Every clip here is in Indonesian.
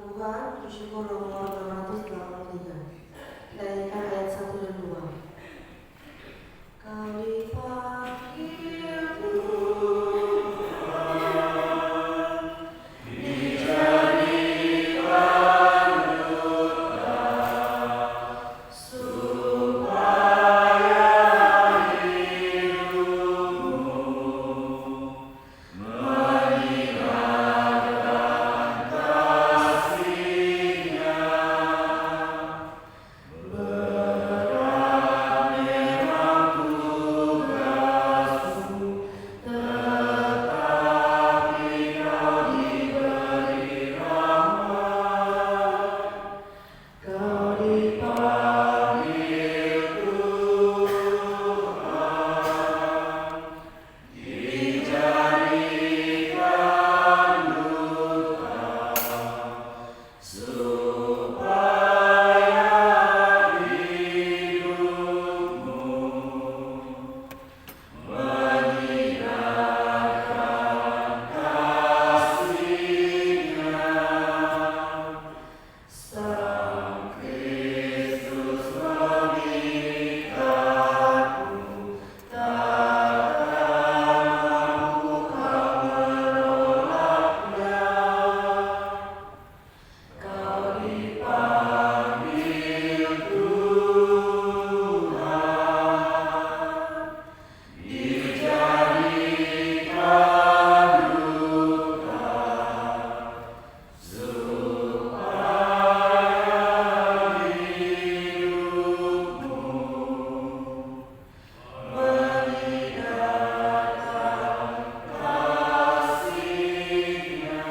Tuhan, puji syukur nomor 683. Kita nyanyikan ayat 1 dan 2. Kau dipanggil Tuhan, dijadikan duta, supaya hidupmu menyiarkan kasih-Nya. Berat memang tugasmu, tetapi kau diberi rahmat. Kau dipanggil Tuhan, dijadikan duta, supaya hidupmu menyiarkan kasih-Nya. Sang Kristus mengikatmu, takkan mampu kau menolaknya. Kau dipanggil Tuhan, dijadikan duta, supaya hidupmu menyiarkan kasih-Nya.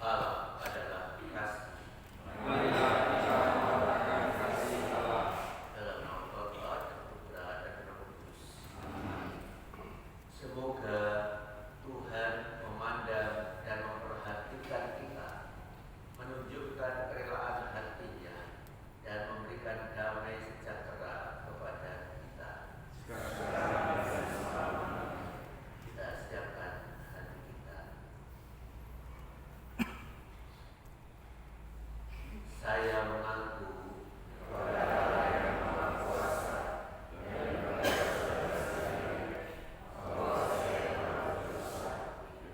Allah adalah kasih. Dalam nama Bapa dan Putra dan Roh Kudus. Semoga Tuhan memandang dan memperhatikan kita, menunjukkan kerelaan hati-Nya, dan memberikan damai sejahtera kepada kita. Kita siapkan hati kita. Saya mengaku kepada Allah yang Maha Kuasa dan kepada saudara-saudari bahwa saya telah berdosa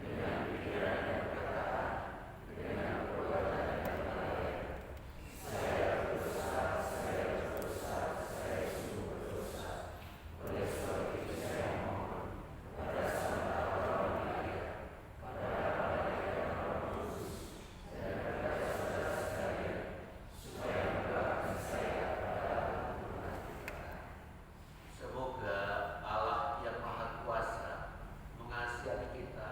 dengan pikiran dan perkataan, dengan perbuatan yang lalai. Saya berdosa, saya sungguh berdosa. Oleh sebab itu saya mohon kepada Sang Allah Maria, kepada malaikat Roh Kudus, dan kepada saudara sekalian, supaya mendoakan saya pada ampunan kita. Semoga Allah yang Maha Kuasa mengasihi kita,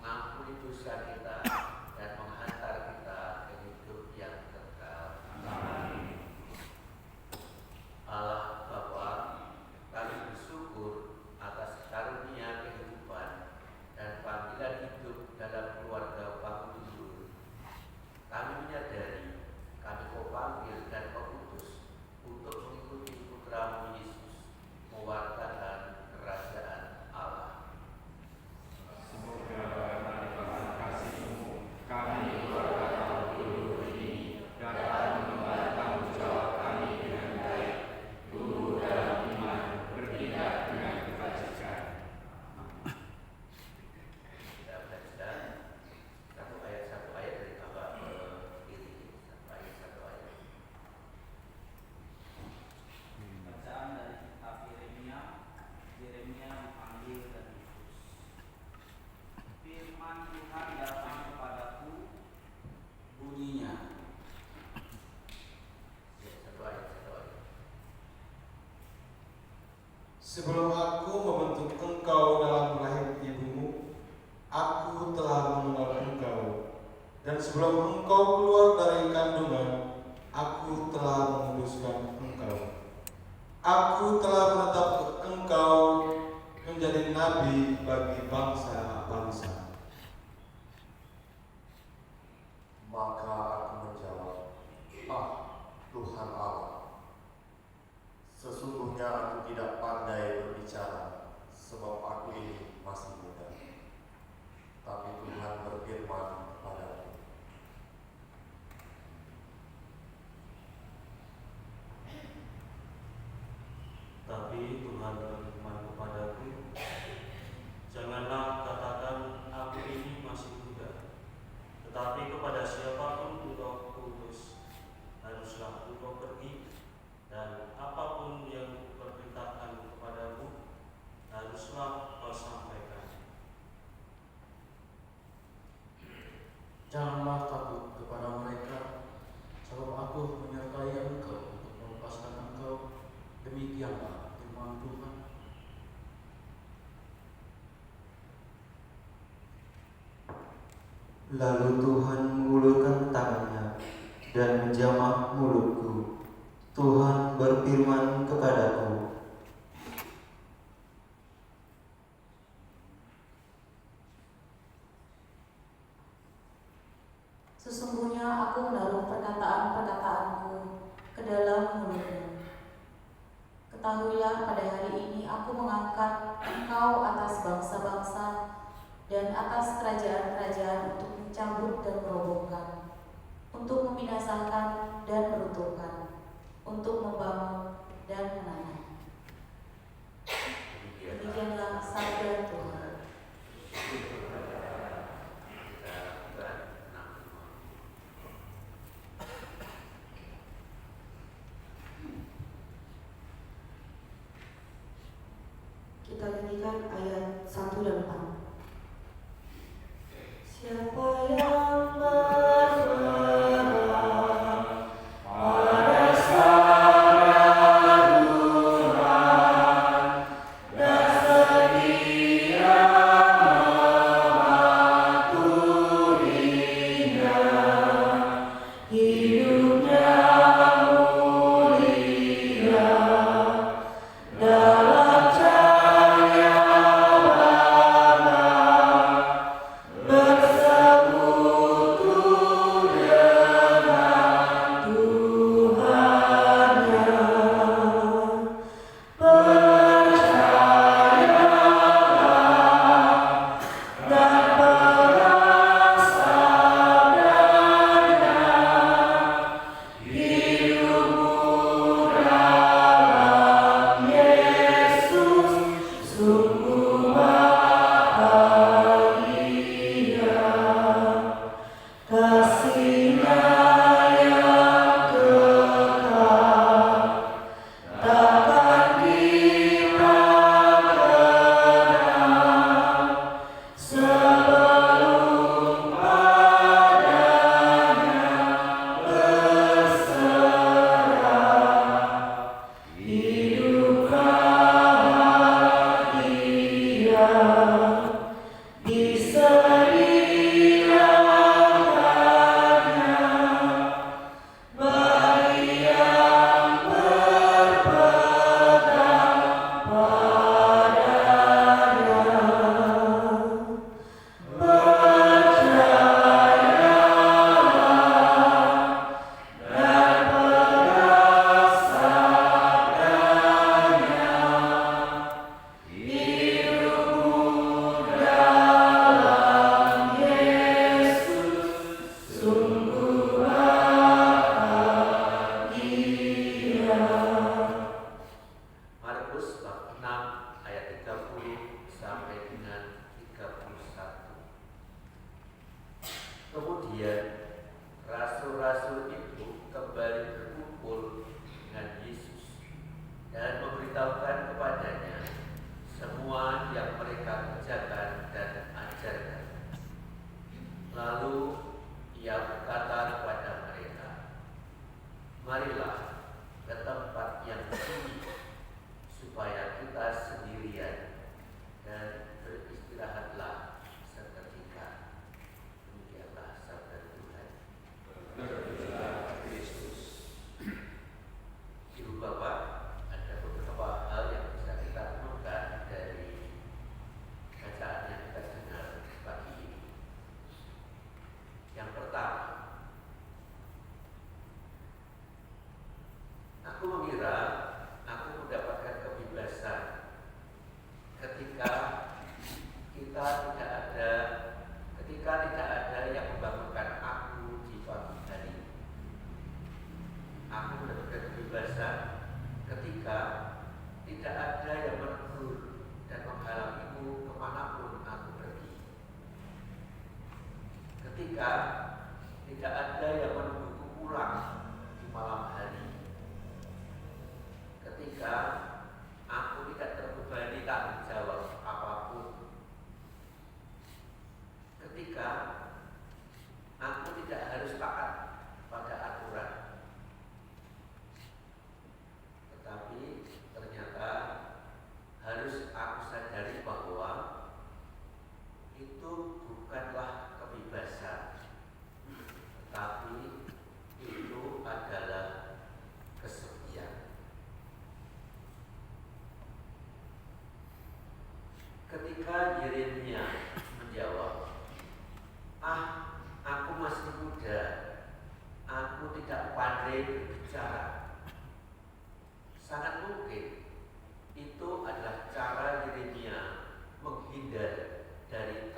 mengampuni dosa kita, dan menghantar kita ke hidup yang kekal. Amin. Allah Bapa, kami bersyukur atas karunia kehidupan dan panggilan hidup dalam keluarga Pakututur. Kami menyadari kami Kau panggil dan Kau utus untuk mengikuti Putra-Mu Yesus, mewartakan kerajaan Allah. Semoga manifestasi kasih-Mu kami keluarga Pakututur ini dapat mengemban tanggung jawab kami dengan baik, tumbuh dalam iman, bertindak dengan kebajikan. Kita belajar satu ayat dari bawah ke kiri, satu ayat. Bacaan dari kitab Yeremia. Yeremia dipanggil dan diutus. Firman Tuhan datang kepadaku, bunyinya. Ya, satu ayat. Sebelum aku membentuk engkau dalam rahim ibumu, aku telah mengenal engkau. Dan sebelum engkau keluar dari kandungan, aku telah menguduskan engkau. Aku telah menetapkan engkau menjadi nabi bagi bangsa-bangsa. Maka aku menjawab, "Ah, Tuhan Allah, sesungguhnya aku tidak pandai berbicara, sebab aku ini masih muda." Tapi Tuhan berfirman kepadaku, Janganlah takut kepada mereka, sebab aku menyertai engkau untuk melepaskan engkau. Demikianlah firman Tuhan. Lalu Tuhan mengulurkan tangannya dan menjamah mulutku. Tuhan berfirman kepadaku, sesungguhnya aku menaruh perkataan-perkataanku ke dalam mulutmu. Ketahuilah pada hari ini aku mengangkat engkau atas bangsa-bangsa dan atas kerajaan-kerajaan untuk mencabut dan merobohkan, untuk membinasakan dan meruntuhkan, untuk membangun dan menanam. Demikianlah sabda Tuhan. Kita nyanyikan ayat 1 dan 4. Siapa yang berperang pada sabda Tuhan dan sedia mematuhinya, hidupnya mulia dalam cahaya bangga, bersekutu dengan Tuhannya. Percayalah dan pegang sabdanya, hidupmu dalam Yesus sungguh bahagia. Kasih-Nya yang kekal takkan kita kenal sebelum padanya berserah. Hidup bahagia disediakannya bagi yang berpegang padanya. Percayalah dan pegang sabdanya, hidupmu dalam Yesus sungguh bahagia. Markus bab 6 ayat 30 sampai dengan 31. Kemudian rasul-rasul itu kembali berkumpul dengan Yesus dan memberitahukan kepadanya semua yang mereka kerjakan dan ajarkan. Lalu ia berkata kepada mereka, "Marilah ke tempat yang sunyi, supaya kita sendirian dan beristirahatlah seketika." Demikianlah sabda Tuhan. Ibu Bapak, ada beberapa hal yang bisa kita renungkan dari bacaan yang kita dengar pagi ini. Yang pertama, aku mengira aku mendapatkan kebebasan ketika tidak ada yang membangunkan aku di pagi hari. Aku mendapatkan kebebasan ketika tidak ada yang menegur dan menghalangiku kemanapun aku pergi. Ketika tidak ada yang menungguku pulang di malam hari. Ketika aku tidak terbebani tanggung jawab apapun. Ketika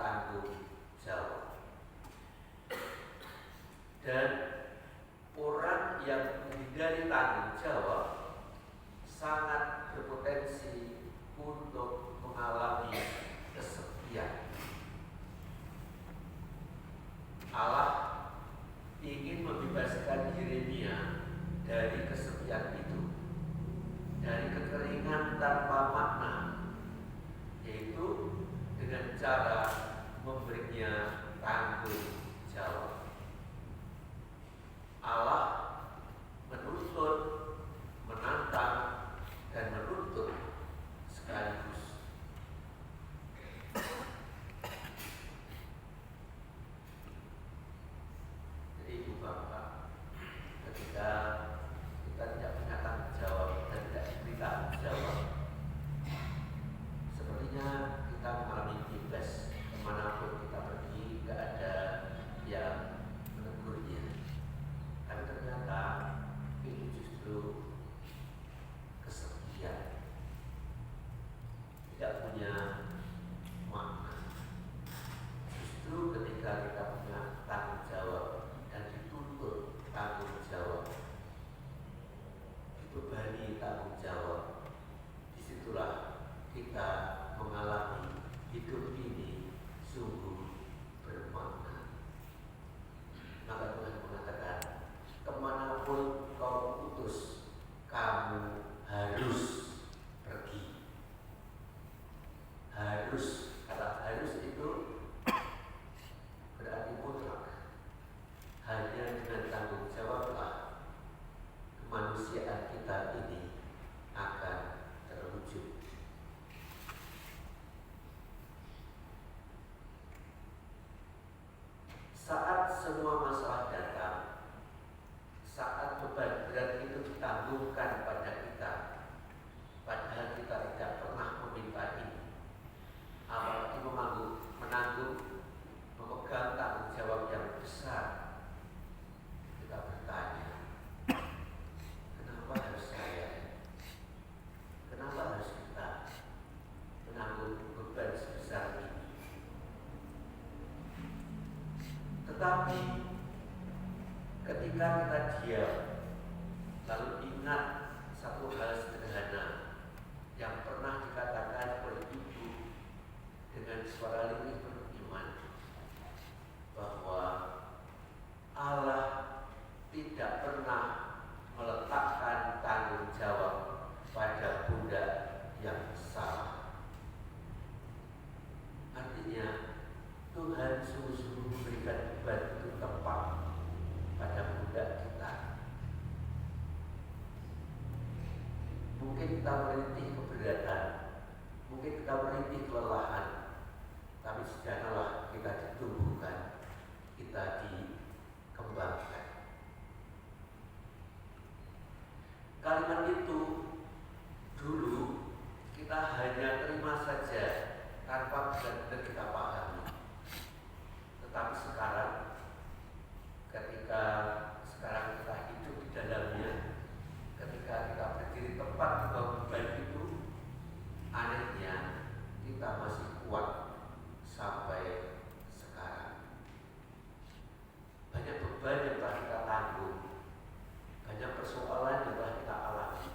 tanggung jawab. Dan orang yang menghindari tanggung jawab sangat berpotensi untuk mengalami kesepian. Allah ingin membebaskan Yeremia dari kesepian itu, dari kekeringan tanpa makna, yaitu dengan cara memberinya tanggung jawab. Allah menuntut, menantang, dan menuntut sekaligus. Jadi Ibu Bapak, ketika kita tidak punya tanggung jawab dan tidak diberi tanggung jawab, sepertinya kita mengalami bebas kemanapun kita pergi, tidak ada yang menegurnya. Tapi ternyata itu justru kesepian, tidak punya makna. Justru ketika kita punya tanggung jawab dan dituntut tanggung jawab, dibebani tanggung jawab, disitulah kita mengalami hidup ini sungguh bermakna. Maka Tuhan mengatakan, kemanapun kau utus, kamu harus pergi. Harus, kata harus itu berarti mutlak. Hanya dengan tanggung jawablah kemanusiaan kita ini akan terwujud. Saat semua masalah datang, saat beban berat itu ditanggungan pada kita, padahal kita tidak pernah meminta ini, apalagi menanggung, memegang tanggung jawab yang besar, kita bertanya, kenapa harus saya? Kenapa harus kita menanggung beban sebesar ini? Tetapi ketika kita diam, lalu ingat satu hal sederhana yang pernah dikatakan oleh Ibu dengan suara lirih beriman, bahwa Allah tidak pernah meletakkan tanggung jawab pada pundak yang salah. Artinya Tuhan sungguh-sungguh memberikan beban itu tepat pada pundak kita. Mungkin kita merintih keberatan, mungkin kita merintih kelelahan, tapi sejanalah kita ditumbuhkan, kita dikembangkan. Kalimat itu dulu kita hanya terima saja tanpa benar-benar kita pahami. Tetapi sekarang, ketika sekarang kita hidup di dalamnya, ketika kita berdiri tepat di bawah beban itu, anehnya kita masih kuat sampai sekarang. Banyak beban yang telah kita tanggung, banyak persoalan yang telah kita alami,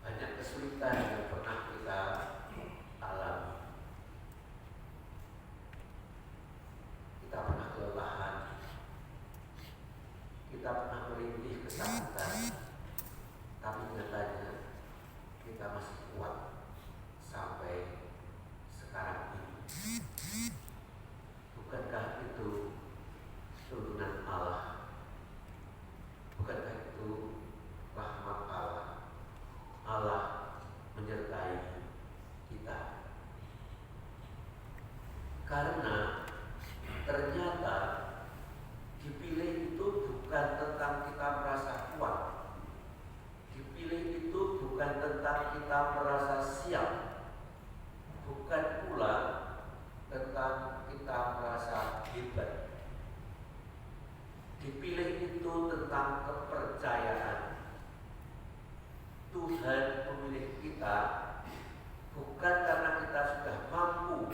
banyak kesulitan yang pernah kita alami. Kita pernah kelelahan, kita pernah merintih ketakutan, tapi nyatanya kita masih kuat sampai sekarang ini. Bukankah itu turunan Allah? Bukankah itu rahmat Allah? Allah menyertai kita. Karena ternyata dipilih itu bukan tentang kita merasa kuat. Dipilih itu bukan tentang kita merasa siap. Bukan pula tentang kita merasa hebat. Dipilih itu tentang kepercayaan. Tuhan memilih kita bukan karena kita sudah mampu,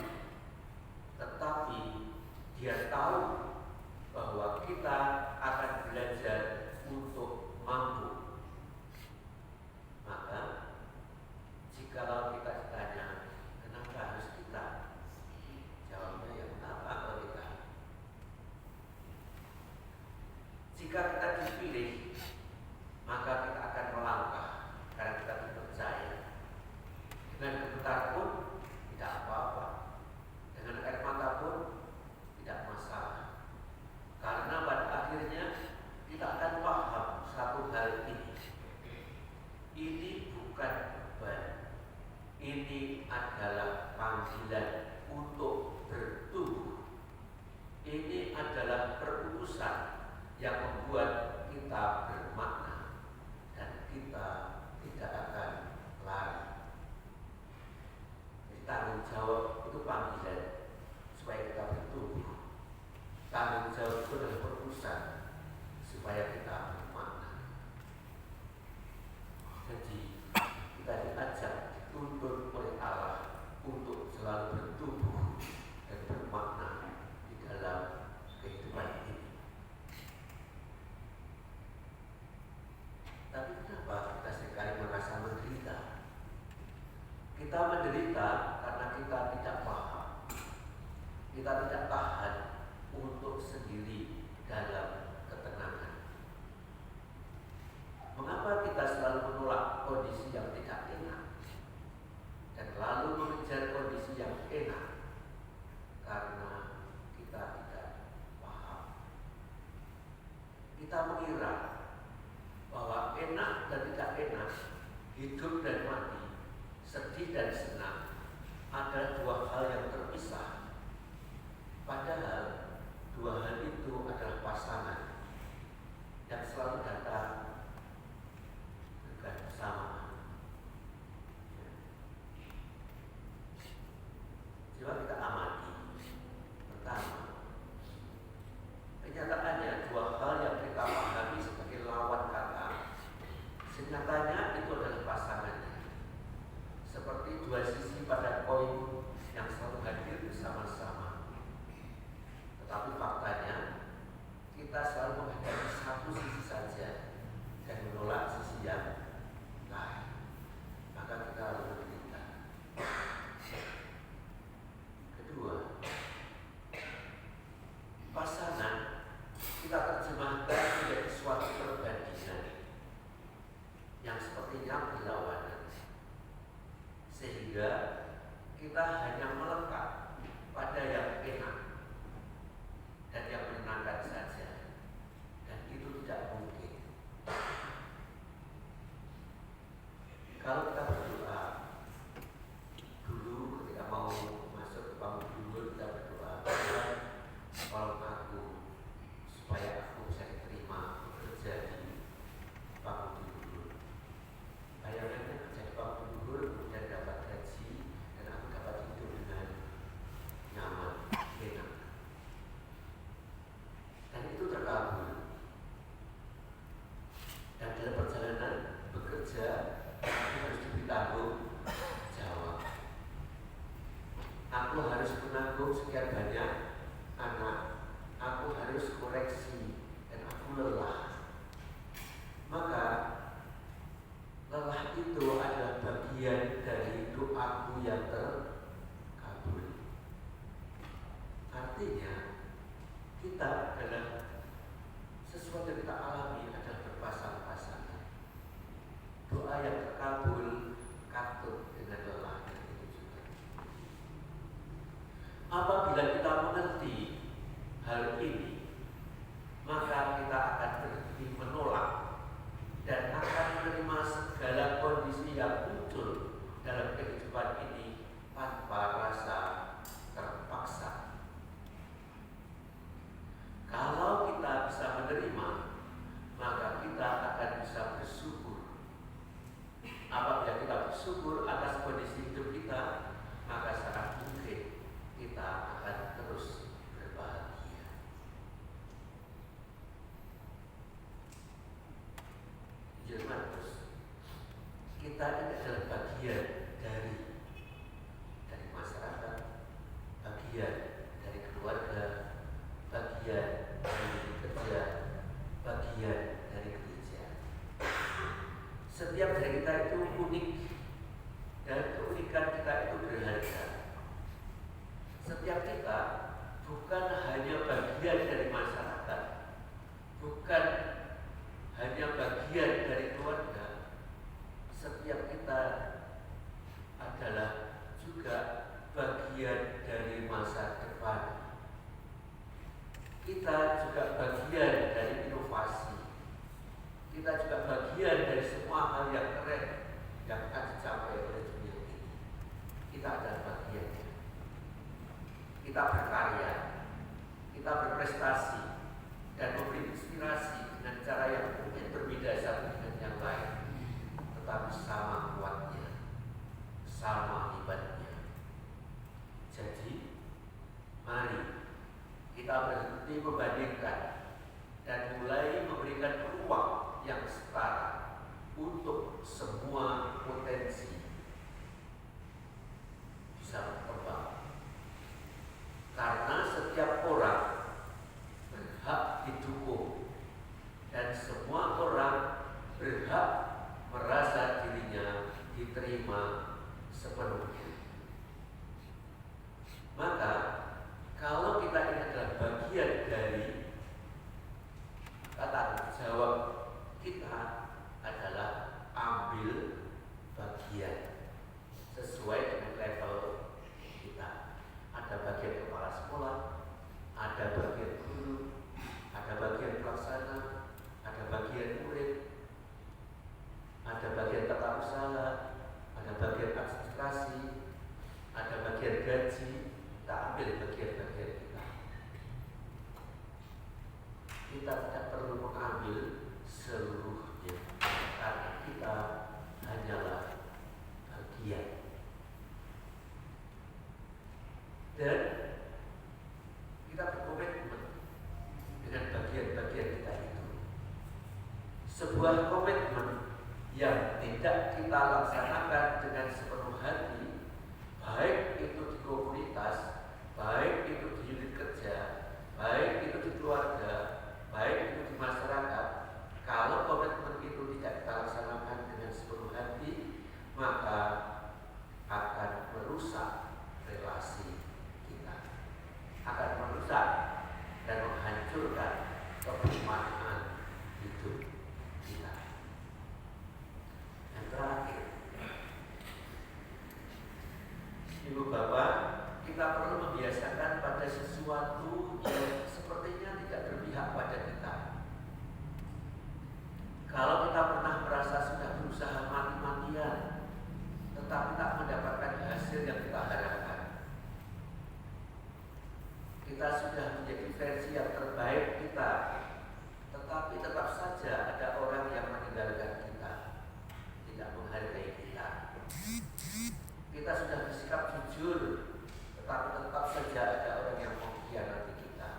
kita tidak tahan untuk sendiri dalam ketenangan. Mengapa kita selalu menolak kondisi yang tidak enak dan lalu mengejar kondisi yang enak? Karena kita tidak paham. Kita mengira bahwa enak dan tidak enak, hidup dan mati, sedih dan senang adalah dua hal yang terpisah. Padahal dua hal itu adalah pasangan yang selalu datang bersama. Coba kita amati. Pertama, kenyataannya dua hal yang kita pahami sebagai lawan kata, senyatanya itu adalah pasangannya. Seperti dua sisi pada koin yang selalu hadir bersama-sama. Tetapi faktanya kita selalu menghadapi satu sisi saja dan menolak sisi yang lain. Maka kita harus menderita. Kedua, pasangan kita terjemahkan menjadi suatu perbandingan yang sepertinya berlawanan, sehingga kita hanya melekat pada yang enak dan yang menyenangkan saja, dan itu tidak mungkin. Kalau kita berdoa dulu ketika mau masuk ke bangun tidur, kita berdoa, tolong aku supaya aku bisa diterima bekerja di bangun tidur. Bayangannya kerja di bangun tidur kemudian dapat gaji dan aku dapat hidup dengan nyaman, enak. Dan itu terkabul. Dan dalam perjalanan bekerja harus ditanggung jawab. Aku harus menanggung sekian banyak anak, aku harus koreksi, dan aku lelah. Maka lelah itu adalah bagian dari doaku yang terkabul. Artinya kita adalah sesuatu yang kita alami adalah berpasang-pasangan. Doa yang terkabul katut dengan lelah dan itu juga. Apabila kita mengerti hal ini, maka kita akan berhenti menolak dan akan menerima segala kondisi yang muncul dalam kehidupan ini tanpa rasa terpaksa. Kalau kita bisa menerima, maka kita akan bisa bersyukur. Apabila kita bersyukur atas kondisi hidup kita, maka sangat mungkin kita akan terus berbahagia. Jerman terus, kita ini adalah bagian dari masyarakat, bagian dari keluarga, bagian dari kerja, bagian dari gereja. Setiap dari kita itu unik dan keunikan kita itu berharga. Setiap kita bukan hanya bagian dari masyarakat, bukan hanya bagian dari keluarga. Setiap kita adalah juga bagian dari masa depan. Kita juga bagian dari inovasi. Kita juga bagian dari semua hal yang keren yang akan dicapai oleh dunia ini. Kita adalah bagiannya. Kita berkarya, kita berprestasi, dan memberi inspirasi dengan cara yang mungkin berbeda satu dengan yang lain, tetapi sama kuatnya, sama hebatnya. Jadi, mari kita berhenti membandingkan dan mulai memberikan peluang yang setara untuk semua potensi bisa berkembang. Karena setiap orang berhak didukung dan semua orang berhak merasa dirinya diterima sepenuhnya. Maka kalau sekolah, ada bagian guru, ada bagian pelaksana, ada bagian murid, ada bagian tata usaha, ada bagian administrasi, ada bagian gaji. Kita ambil bagian-bagian kita. Kita tidak perlu mengambil seluruhnya, karena kita hanyalah bagian. Dan kita berkomitmen dengan bagian-bagian kita itu. Sebuah komitmen yang tidak kita laksanakan dengan sepenuh hati, baik itu di komunitas, baik itu di unit kerja, baik itu di keluarga, baik itu di masyarakat. Kalau komitmen itu tidak kita laksanakan dengan sepenuh hati, maka akan merusak relasi kita, akan merusak dan menghancurkan kebermanfaatan hidup kita. Yang terakhir, Ibu Bapak, kita perlu membiasakan pada sesuatu yang sepertinya tidak berpihak pada kita. Kalau kita pernah merasa sudah berusaha mati-matian, tetapi tak mendapatkan hasil yang kita harapkan, kita sudah menjadi versi yang terbaik kita, tetapi tetap saja ada orang yang meninggalkan kita, tidak menghargai kita. Kita sudah bersikap jujur, tetapi tetap saja ada orang yang mengkhianati kita.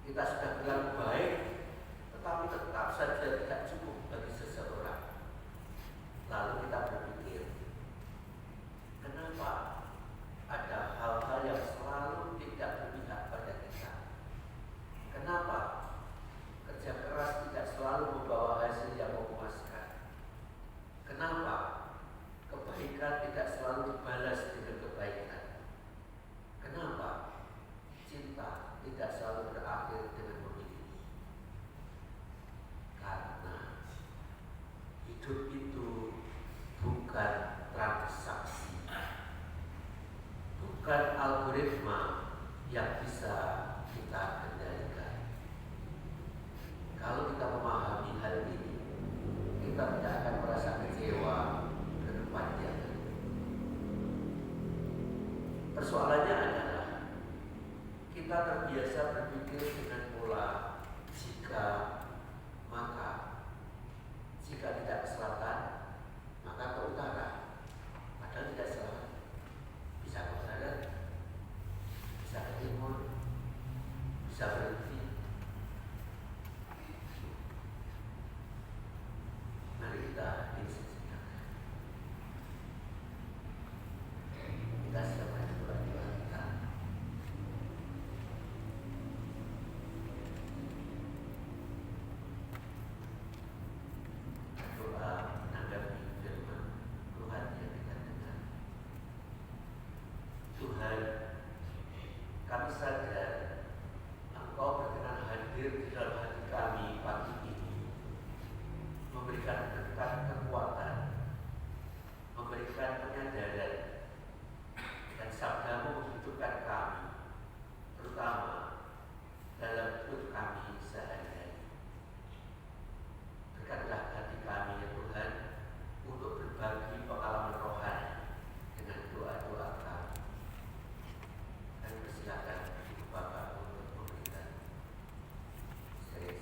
Kita sudah berlaku baik, tetapi tetap saja tidak cukup bagi seseorang. Lalu kita berpikir, kenapa ada hal-hal yang selalu tidak berpihak pada kita? Kenapa kerja keras tidak selalu membawa hasil yang memuaskan? Kenapa kebaikan tidak selalu dibalas dengan kebaikan? Kenapa cinta tidak selalu berakhir dengan memiliki? Karena hidup itu bukan transaksi, bukan algoritma yang bisa kita kendalikan. Kalau kita memahami hal ini, kita tidak akan merasa kecewa berkepanjangan. Persoalannya adalah kita terbiasa berpikir dengan pola jika maka. Jika tidak ke selatan, maka ke utara. Padahal tidak selatan, bisa ke barat, bisa ke timur, bisa berhenti. Mari kita insistikan. Kita siapa yang doa kita. Doa menanggapi firman Tuhan yang kita dengar. Tuhan, kami sadar Engkau berkenan hadir di dalam hati kami pagi ini, memberikan berkat kekuatan, memberikan penyadaran, dan sabdamu menghidupkan kami, terutama dalam hidup kami sehari-hari. Berkatlah hati kami ya Tuhan, untuk berbagi pengalaman rohani dengan doa-doa kami. Dan persilakan Ibu Bapak untuk memberikan. Saya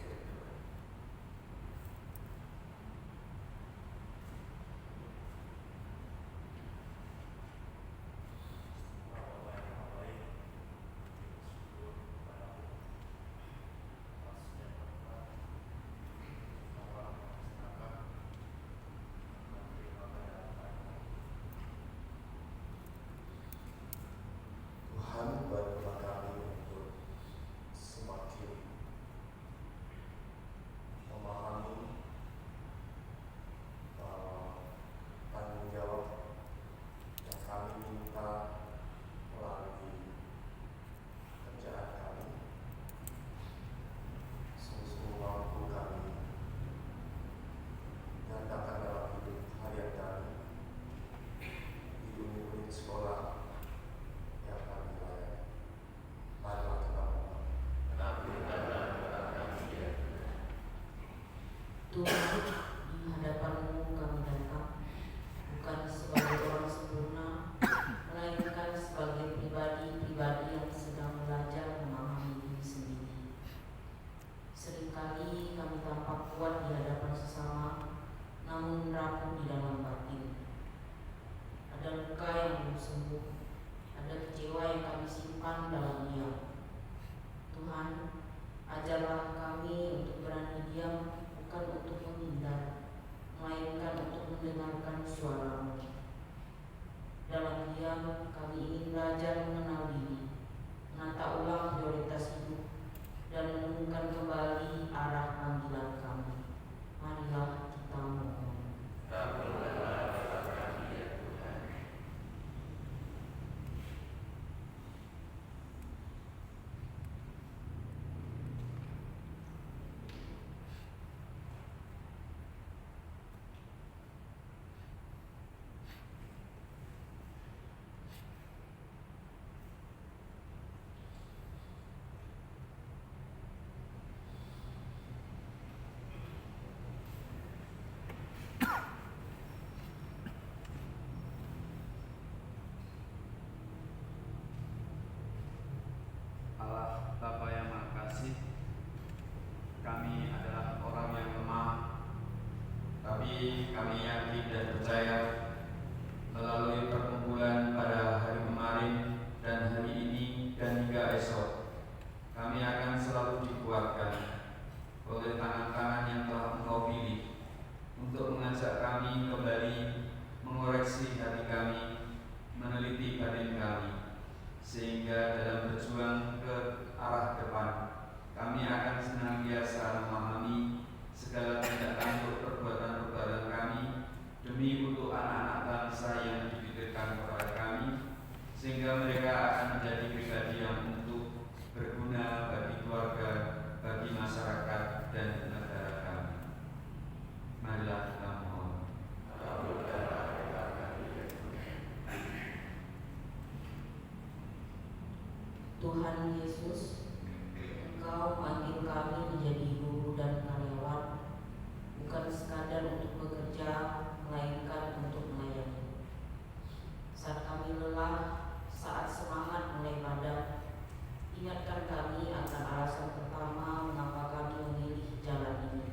pribadi yang sedang belajar memahami diri sendiri. Seringkali kami tampak kuat di hadapan sesama, namun rapuh di dalam batin. Ada luka yang belum sembuh, ada kecewa yang kami simpan dalam diam. Tuhan, ajarlah kami untuk berani diam, bukan untuk menghindar, melainkan untuk mendengarkan suara-Mu. Dalam diam, kami ingin belajar mengenal diri, menata ulang prioritas hidup, dan menemukan kembali arah panggilan kami. Marilah kita mohon. Allah Bapa yang Maha Kasih, kami adalah orang yang lemah, tapi kami yakin dan percaya melalui perkumpulan pada hari kemarin dan hari ini dan hingga esok, kami akan selalu dikuatkan oleh tangan-tangan yang telah Engkau pilih untuk mengajak kami kembali mengoreksi hati kami, meneliti batin kami, sehingga dalam berjuang ke arah depan kami akan senantiasa memahami segala tindak tanduk perbuatan-perbuatan kami demi untuk anak-anak bangsa yang dititipkan kepada kami, sehingga mereka akan menjadi pribadi yang untuk berguna bagi keluarga, bagi masyarakat dan negara kami. Marilah kita mohon. Tuhan Yesus, Engkau panggil kami menjadi guru dan karyawan, bukan sekadar untuk bekerja, melainkan untuk melayani. Saat kami lelah, saat semangat mulai padam, ingatkan kami akan alasan pertama mengapa kami memilih jalan ini.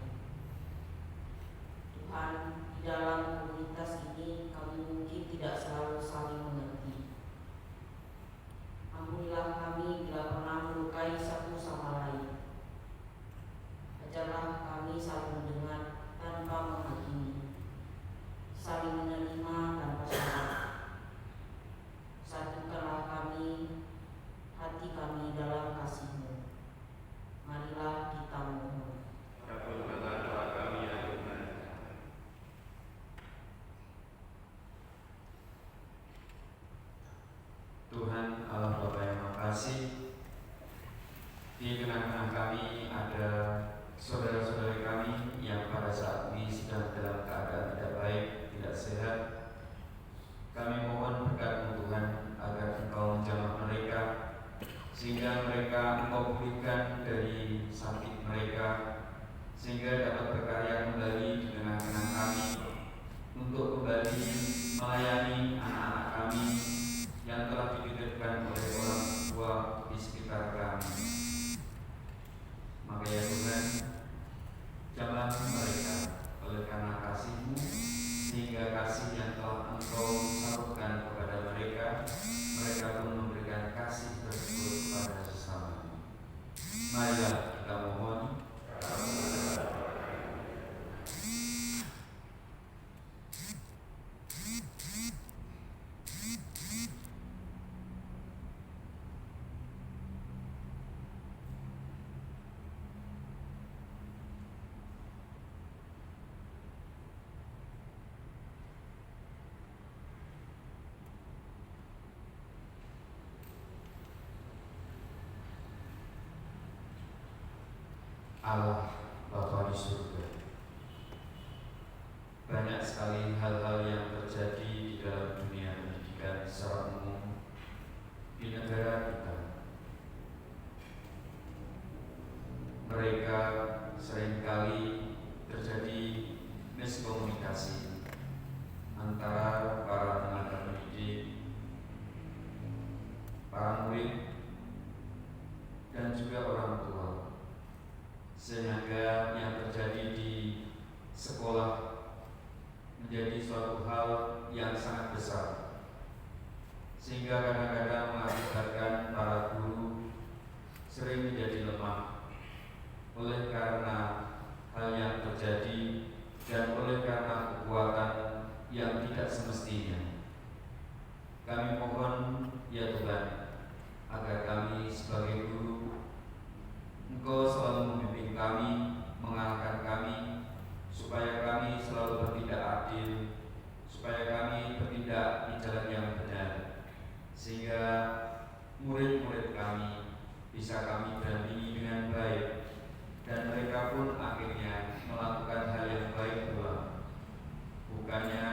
Tuhan, di dalam komunitas ini kami mungkin tidak selalu saling mengerti. Ampunilah kami bila pernah melukai satu sama lain. Ajarlah kami saling mendengar tanpa menghakimi, saling menerima tanpa syarat. Satukanlah kami, hati kami dalam kasih-Mu. Marilah kita mohon. Kabulkanlah doa kami ya Tuhan. Tuhan Allah Bapa yang Maha Kasih, di tengah-tengah kami ada saudara-saudari kami yang pada saat ini sedang dalam keadaan tidak baik, tidak sehat. Kami mohon berkat Tuhan agar Engkau menjamah mereka, sehingga mereka Engkau pulihkan dari sakit mereka, sehingga dapat berkarya kembali di tengah-tengah kami untuk kembali melayani anak-anak kami yang telah dititipkan oleh orang tua di sekitar kami. Maka ya Tuhan, jamah mereka oleh karena kasih-Mu, sehingga kasih yang telah Engkau salurkan kepada mereka, mereka pun memberikan kasih tersebut kepada sesama. Marilah kita mohon. Allah Bapa di surga, banyak sekali hal-hal yang terjadi di dalam dunia pendidikan secara umum di negara kita. Mereka seringkali terjadi miskomunikasi antara para tenaga pendidik, para murid, dan juga orang tua, sehingga yang terjadi di sekolah menjadi suatu hal yang sangat besar, sehingga kadang-kadang mengakibatkan para guru sering menjadi lemah oleh karena hal yang terjadi dan oleh karena kekuatan yang tidak semestinya. Kami mohon ya Tuhan, agar kami sebagai guru, Engkau selalu membimbing kami, mengarahkan kami, supaya kami selalu bertindak adil, supaya kami bertindak di jalan yang benar, sehingga murid-murid kami bisa kami dampingi dengan baik, dan mereka pun akhirnya melakukan hal yang baik pula, bukannya